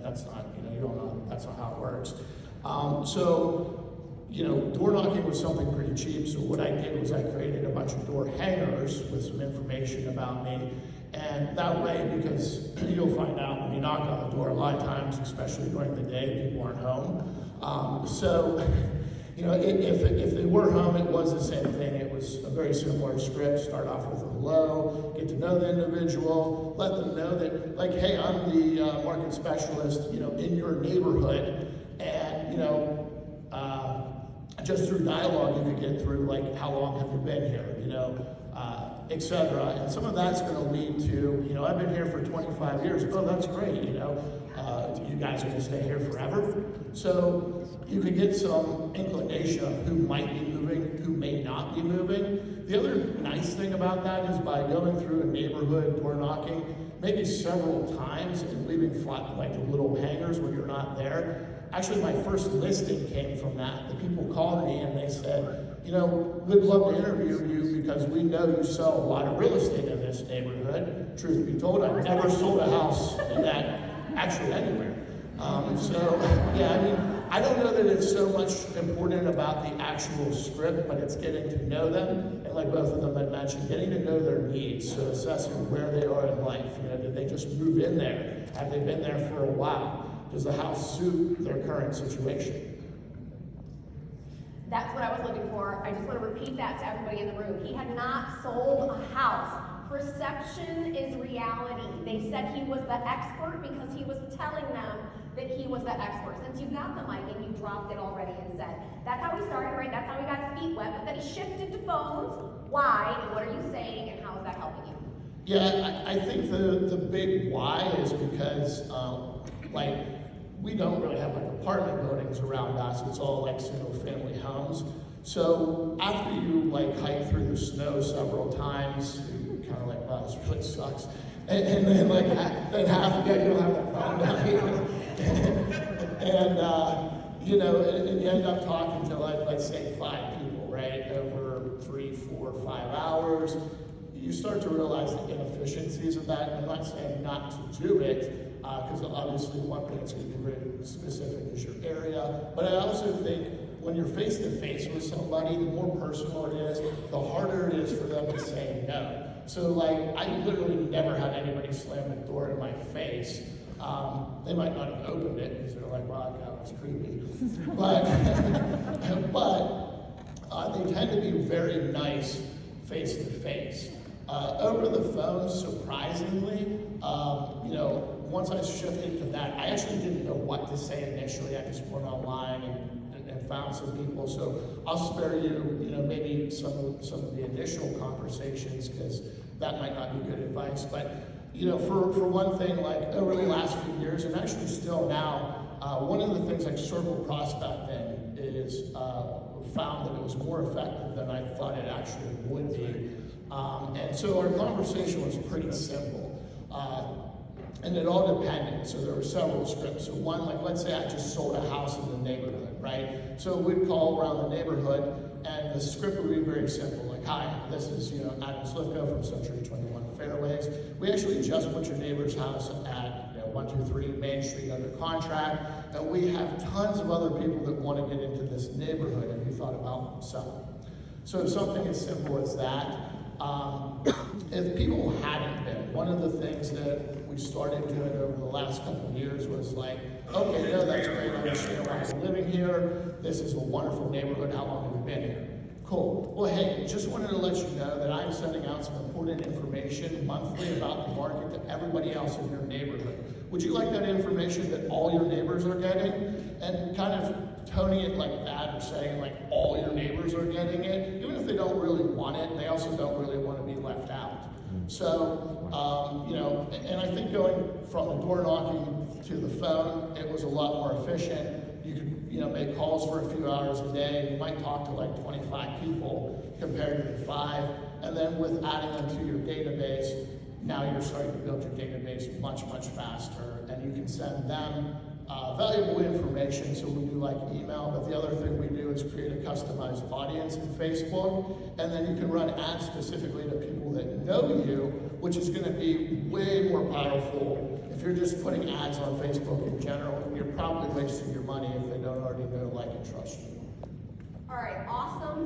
that's not, you don't know, that's not how it works. So, door knocking was something pretty cheap, so what I did was I created a bunch of door hangers with some information about me, and that way, because you'll find out when you knock on the door, a lot of times, especially during the day, people aren't home. If they were home, it was the same thing. It was a very similar script. Start off with a hello, get to know the individual, let them know that, like, hey, I'm the market specialist, in your neighborhood, and, just through dialogue, you could get through, like, how long have you been here, etc. And some of that's going to lead to, I've been here for 25 years. Oh, that's great, you guys are going to stay here forever. So you could get some inclination of who might be moving, who may not be moving. The other nice thing about that is by going through a neighborhood door knocking, maybe several times and leaving flat, like little hangers when you're not there. Actually, my first listing came from that. The people called me and they said, we'd love to interview you because we know you sell a lot of real estate in this neighborhood. Truth be told, I've never sold a house in that, actually anywhere. I don't know that it's so much important about the actual script, but it's getting to know them, and like both of them had mentioned, getting to know their needs, so assessing where they are in life. Did they just move in there? Have they been there for a while? Does the house suit their current situation? That's what I was looking for. I just want to repeat that to everybody in the room. He had not sold a house. Perception is reality. They said he was the expert because he was telling them that he was the expert. Since you got the mic and you dropped it already and said, that's how we started, right? That's how we got his feet wet. But then he shifted to phones. Why? And what are you saying? And how is that helping you? Yeah, I think the big why is because, we don't really have apartment buildings around us. It's all single family homes. So after you hike through the snow several times, you're kind of wow, this really sucks. And then then half you don't have that problem down here. And you end up talking to let's say 5 people, right? Over 3, 4, 5 hours. You start to realize the inefficiencies of that. I'm not saying not to do it, because obviously one thing that's going to be very specific is your area. But I also think when you're face to face with somebody, the more personal it is, the harder it is for them to say no. So I literally never had anybody slam the door in my face. They might not have opened it because they're wow, that was creepy. But they tend to be very nice face to face. Over the phone, surprisingly, once I shifted to that, I actually didn't know what to say initially. I just went online and found some people. So I'll spare you, maybe some of the initial conversations because that might not be good advice. But for one thing, over the last few years, and actually still now, one of the things circle prospecting is found that it was more effective than I thought it actually would be. And so our conversation was pretty simple. And it all depended. So there were several scripts. So one, let's say I just sold a house in the neighborhood, right? So we'd call around the neighborhood, and the script would be very simple. Hi, this is, Adam Slifko from Century 21 Fairways. We actually just put your neighbor's house at 123 Main Street under contract, and we have tons of other people that want to get into this neighborhood. Have you thought about selling? So something as simple as that. If people hadn't been, one of the things that we started doing over the last couple of years was okay, that's great, I understand why I'm living here, this is a wonderful neighborhood, how long have you been here? Cool. Well, hey, just wanted to let you know that I'm sending out some important information monthly about the market to everybody else in your neighborhood. Would you like that information that all your neighbors are getting? And kind of toning it like that, or saying all your neighbors are getting it, even if they don't really want it, they also don't really want to be left out. So, and I think going from the door knocking to the phone, it was a lot more efficient. You could, make calls for a few hours a day. You might talk to 25 people compared to 5. And then with adding them to your database, now you're starting to build your database much, much faster. And you can send them valuable information, so we do email, but the other thing we do is create a customized audience in Facebook, and then you can run ads specifically to people that know you, which is going to be way more powerful if you're just putting ads on Facebook in general. probably wasting your money if they don't already know, like, and trust you. All right, awesome.